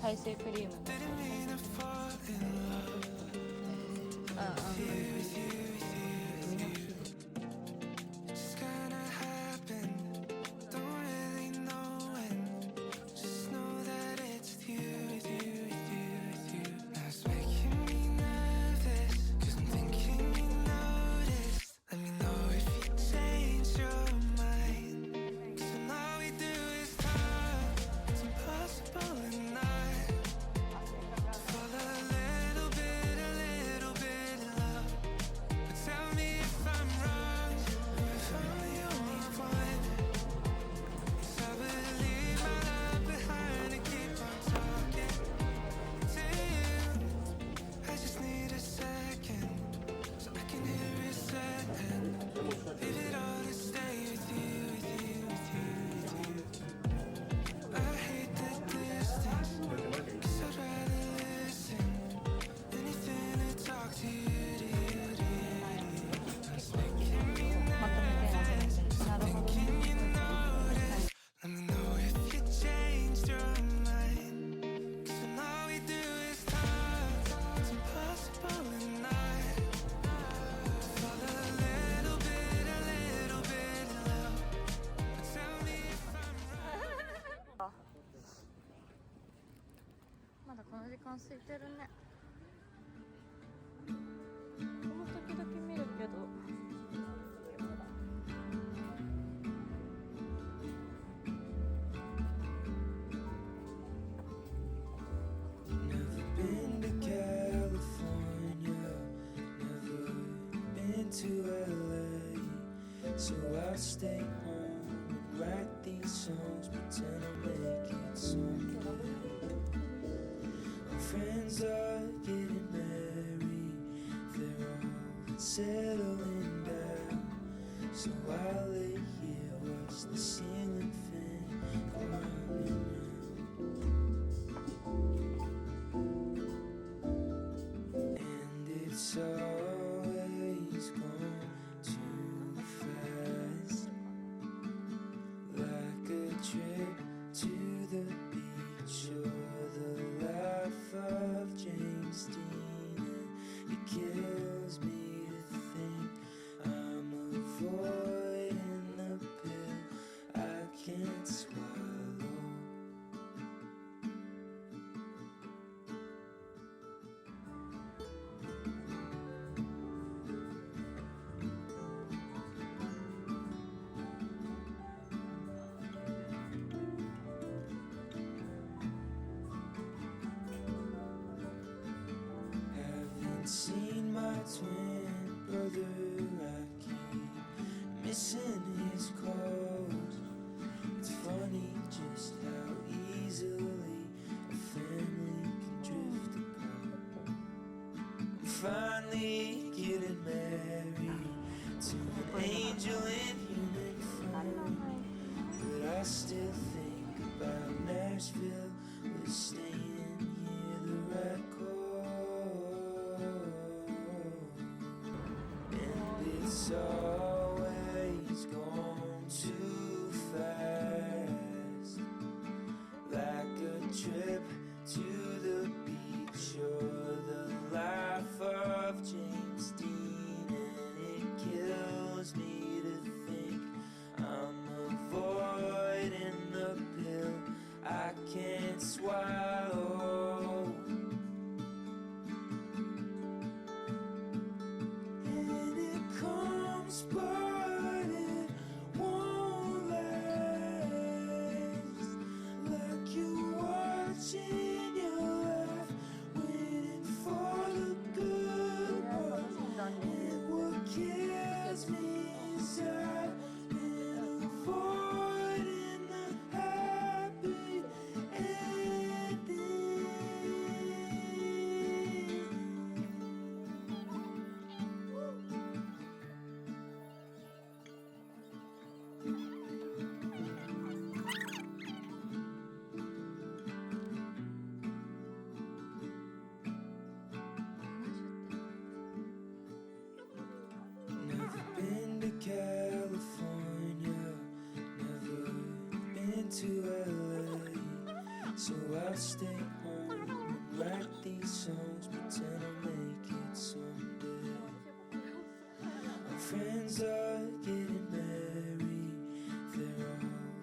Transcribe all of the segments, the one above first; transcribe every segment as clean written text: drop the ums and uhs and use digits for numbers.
耐性クリームのまだこの時間空いてるね。この時々見るけどto LA, so I'll stay home and write these songs, pretend I'll make it someday. My friends are getting married, they're all settling down, so I'll lay here, watch the ceiling fan go round and round. And it's always gone too fast, like a trip to the beach or the life of James Dean. And it kills me to think I'm avoiding the pill I can't swallow. Seen my twin brother, I keep missing his calls. It's funny just how easily a family can drift apart. I'm finally getting married to an angel in human form, but I still think about Nashville. We're staying here the right call. It's always gone too fast, like a trip to the beach or the life of James Dean. And it kills me to think I'm avoiding the pill I can't swallow. But it won't last, like you watching your life, waiting for the good part. And what kills me inside, and avoiding the happy ending. Been to California, never been to LA, so I'll stay home write these songs, pretend I'll make it someday. My friends are getting married, they're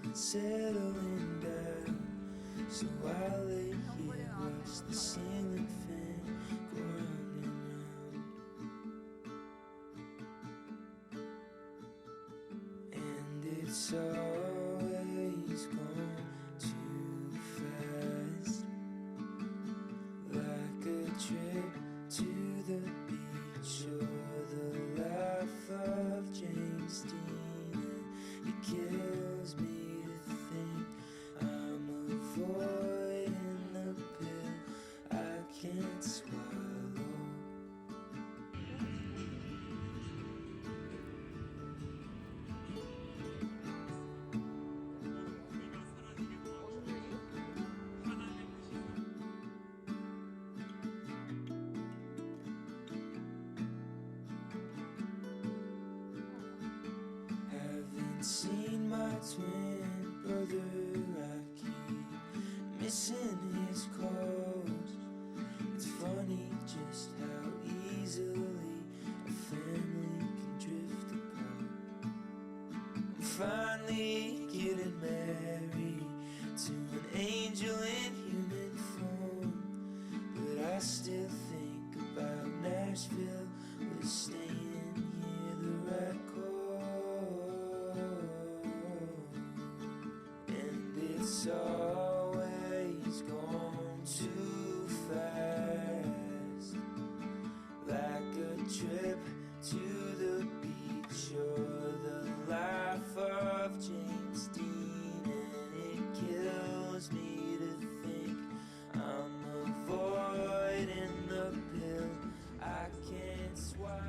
all settling down. So I lay here, watch the ceiling fan go round and round. And it's always gone too fast, like a trip to the beach or the life of James Dean. And it kills me to think I'm avoiding the pill I can't swallow. Haven't seen my twin brother, I keep missing his calls. It's funny just how easily a family can drift apart. I'm finally getting married to an angel in human form, but I still think about Nashville. We're staying here the right call, and it's always gone too fast, like a trip to the beach or the life of James Dean. And it kills me to think I'm avoiding the pill I can't swallow.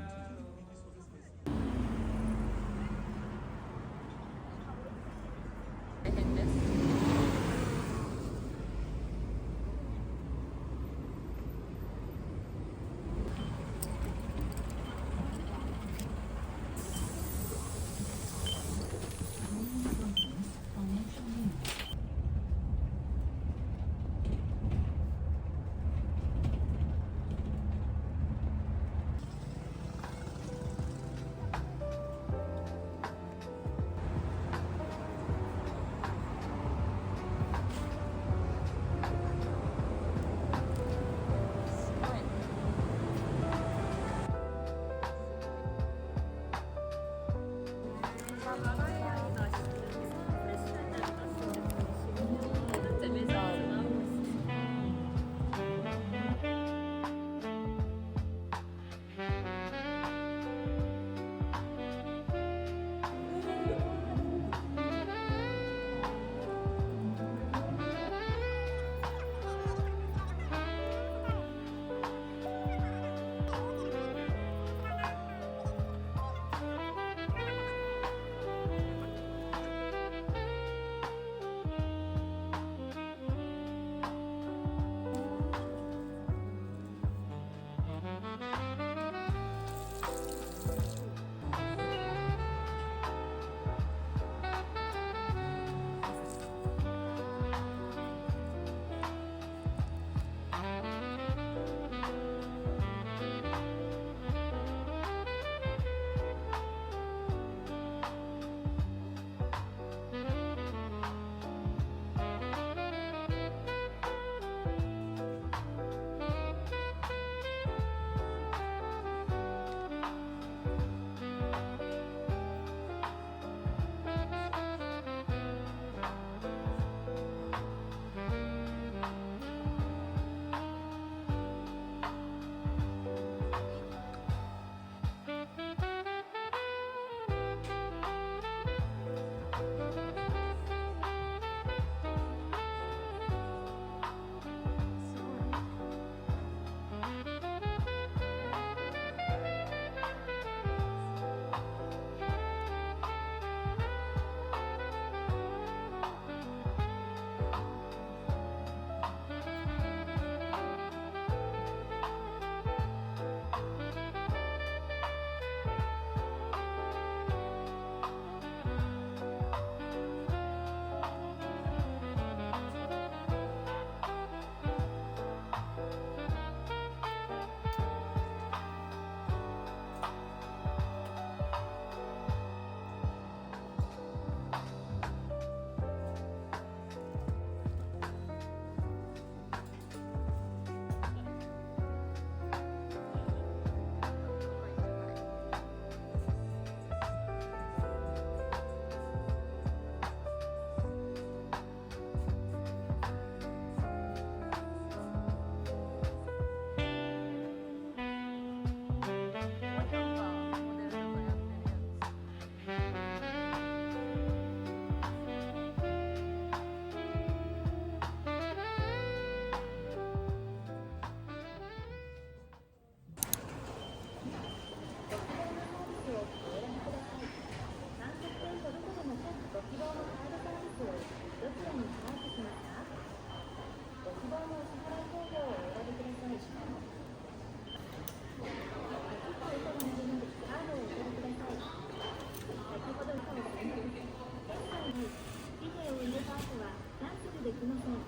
ません。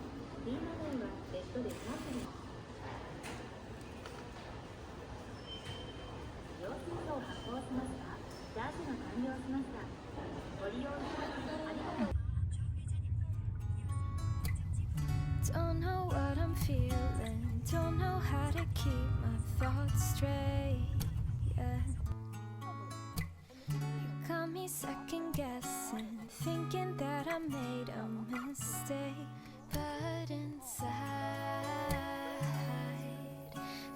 D マネーは別途でチャージです。用水素を発行しました。チャージが完了しました。ご利用いただきありがとう。 Don't know what I'm feeling, don't know how to keep my thoughts straight. Yeah. You got me second guessing, thinking that I made a mistake. But inside,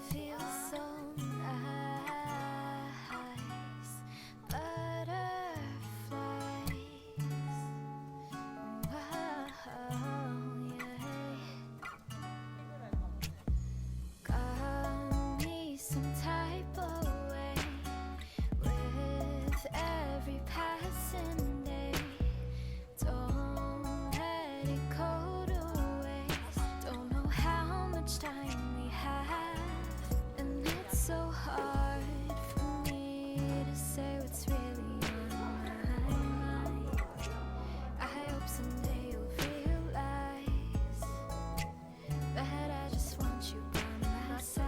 feels so nice. Butterflies. Wow, yeah. Got me some type of way with every passing day. Don't let it go to waste. Don't know how much time we have, and it's so hard for me to say what's really on my mind. I hope someday you'll realize that I just want you by my side.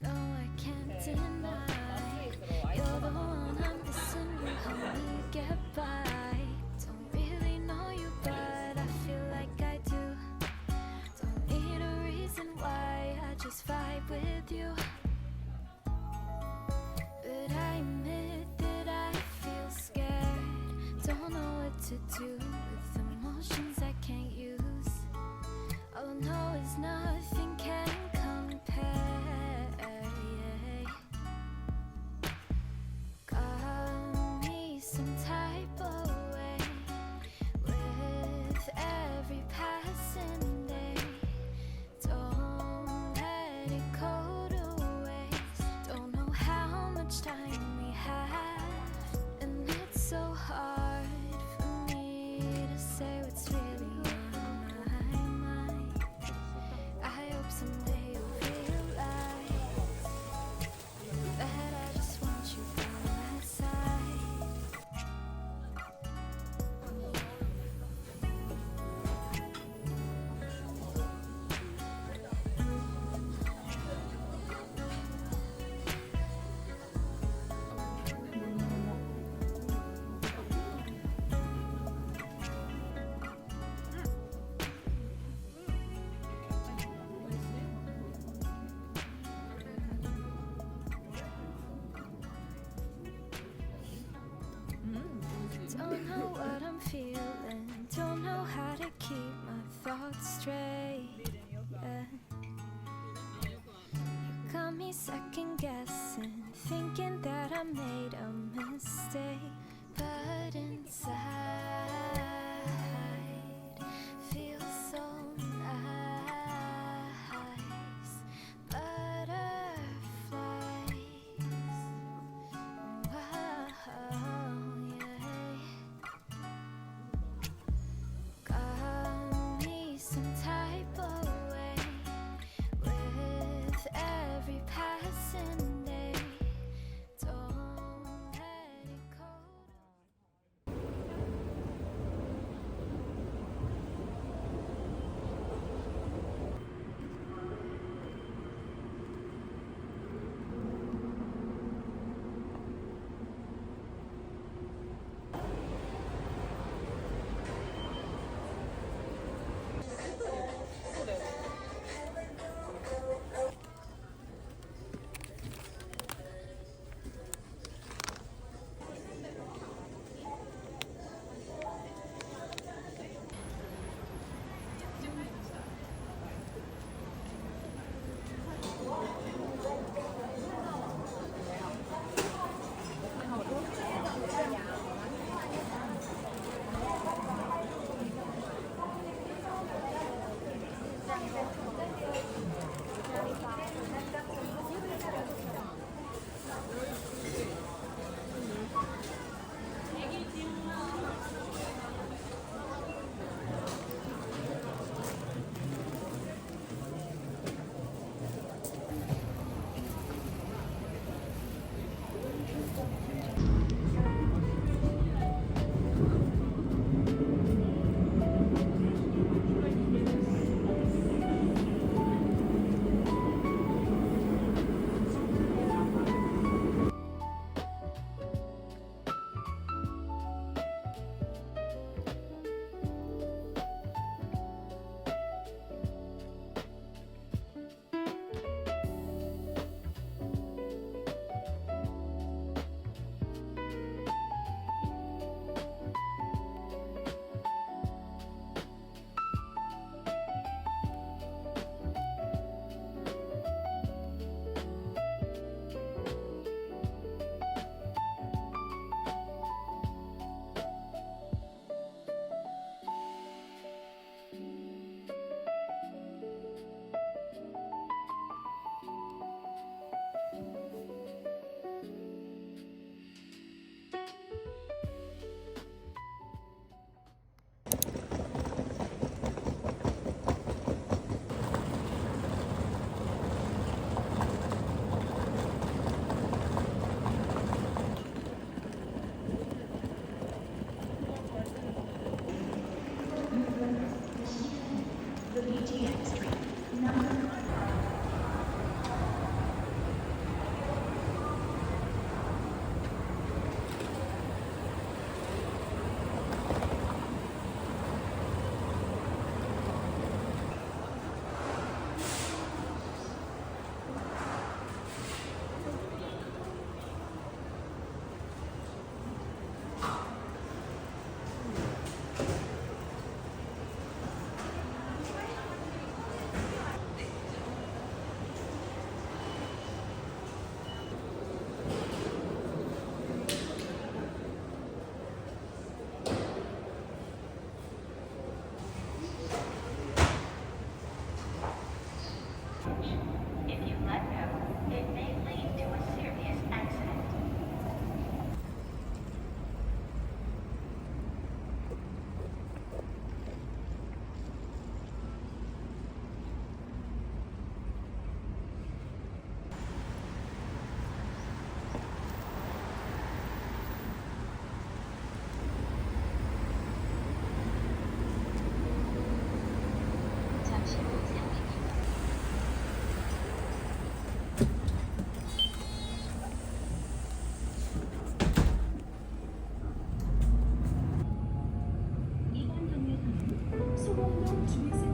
No, I can't deny you're the one I'm missing. You help me get by. Don't really know you, but I feel like I do. Don't need a reason why, I just vibe with you. But I admit that I feel scared. Don't know what to do with emotions I can't use. All I know is nothing can compare. Yeah. Got me some type of way with every passing day. Don't let it go to waste. Don't know how much time we have, and it's so hard for me to say what's really on my mind. I hope someday you'll realize that I just want you by my side. Don't know what I'm feeling, don't know how to keep my thoughts straight. Yeah. You got me second guessing, thinking that I made a mistake. But inside, feels so nice. Butterflies. Wow, yeah. Got me some type of way with every passing day. Don't let it go. 주의세